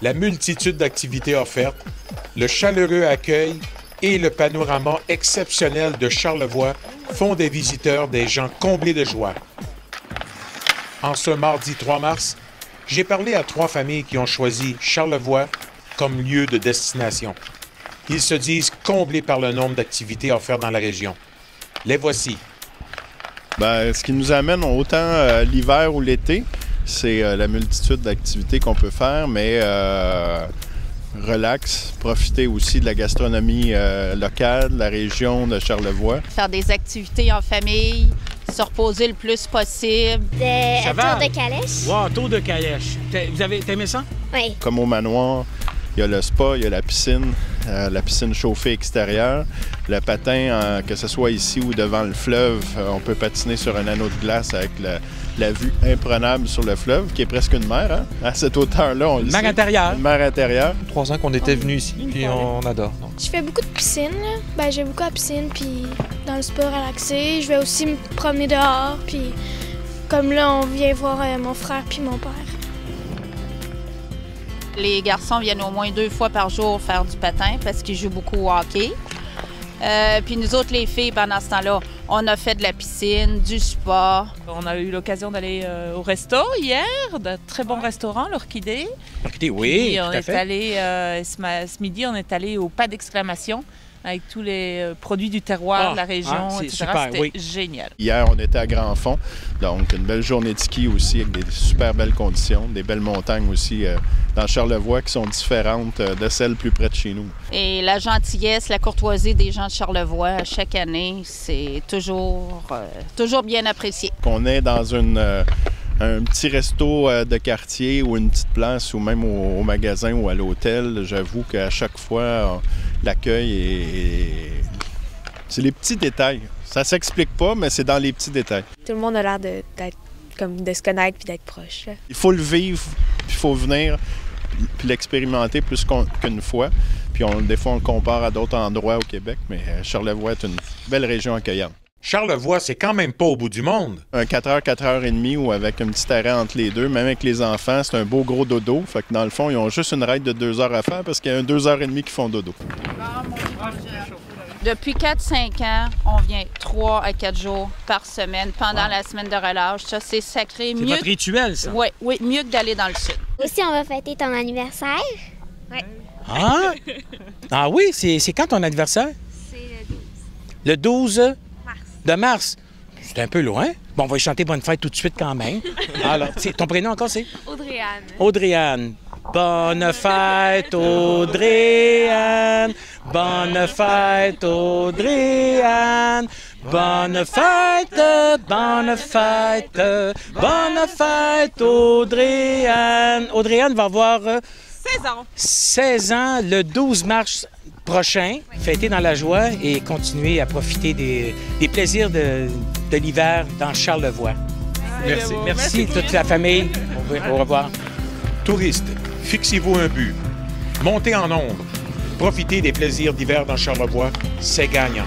La multitude d'activités offertes, le chaleureux accueil et le panorama exceptionnel de Charlevoix font des visiteurs des gens comblés de joie. En ce mardi 3 mars, j'ai parlé à 3 familles qui ont choisi Charlevoix comme lieu de destination. Ils se disent comblés par le nombre d'activités offertes dans la région. Les voici. Ce qui nous amène autant l'hiver ou l'été, c'est la multitude d'activités qu'on peut faire, mais relax, profiter aussi de la gastronomie locale, de la région de Charlevoix. Faire des activités en famille, se reposer le plus possible. Tour de calèche. Wow, tour de calèche. T'as aimé ça? Oui. Comme au manoir, il y a le spa, il y a la piscine chauffée extérieure, le patin, que ce soit ici ou devant le fleuve, on peut patiner sur un anneau de glace avec la vue imprenable sur le fleuve, qui est presque une mer, hein? À cette hauteur-là, on le sait. Mer intérieure. Une mer intérieure. 3 ans qu'on était venus ici, puis on adore. Donc. Je fais beaucoup de piscine. J'aime beaucoup la piscine, puis dans le sport relaxé. Je vais aussi me promener dehors, puis comme là, on vient voir mon frère puis mon père. Les garçons viennent au moins 2 fois par jour faire du patin parce qu'ils jouent beaucoup au hockey. Puis nous autres, les filles, pendant ce temps-là, on a fait de la piscine, du sport. On a eu l'occasion d'aller au resto hier, de très bons restaurants, l'Orchidée. L'Orchidée, oui, puis on tout à est fait. allé, ce midi, on est allé au pas d'exclamation avec tous les produits du terroir de la région, c'est etc. super, C'était oui. génial. Hier, on était à Grand Fond, donc une belle journée de ski aussi, avec des super belles conditions, des belles montagnes aussi dans Charlevoix qui sont différentes de celles plus près de chez nous. Et la gentillesse, la courtoisie des gens de Charlevoix, chaque année, c'est toujours bien apprécié. Qu'on est dans un petit resto de quartier ou une petite place ou même au magasin ou à l'hôtel, j'avoue qu'à chaque fois, l'accueil est... C'est les petits détails. Ça s'explique pas, mais c'est dans les petits détails. Tout le monde a l'air de se connaître puis d'être proche. Il faut le vivre, puis il faut venir, puis l'expérimenter plus qu'une fois. Puis des fois, on le compare à d'autres endroits au Québec, mais Charlevoix est une belle région accueillante. Charlevoix, c'est quand même pas au bout du monde. Un 4h, 4h30 ou avec un petit arrêt entre les deux, même avec les enfants, c'est un beau gros dodo. Fait que dans le fond, ils ont juste une ride de 2 heures à faire parce qu'il y a un 2h30 qui font dodo. Depuis 4-5 ans, on vient 3 à 4 jours par semaine pendant la semaine de relâche. Ça, c'est sacré. C'est votre rituel, ça? Oui, mieux que d'aller dans le sud. Aussi, on va fêter ton anniversaire. Oui. Ah oui? C'est quand ton anniversaire? C'est Le 12 mars. de mars. C'est un peu loin. Bon, on va y chanter bonne fête tout de suite quand même. Alors, ton prénom encore, c'est? Audrey-Anne. Audrey-Anne. Bonne fête, Audrey-Anne. Bonne fête, Audrey-Anne. Bonne fête, bonne fête. Bonne fête, Audrey-Anne. Audrey-Anne va avoir 16 ans le 12 mars prochain. Fêter dans la joie et continuer à profiter des plaisirs de l'hiver dans Charlevoix. Merci toute la famille. Au revoir. Touristes, fixez-vous un but. Montez en nombre. Profitez des plaisirs d'hiver dans Charlevoix, c'est gagnant.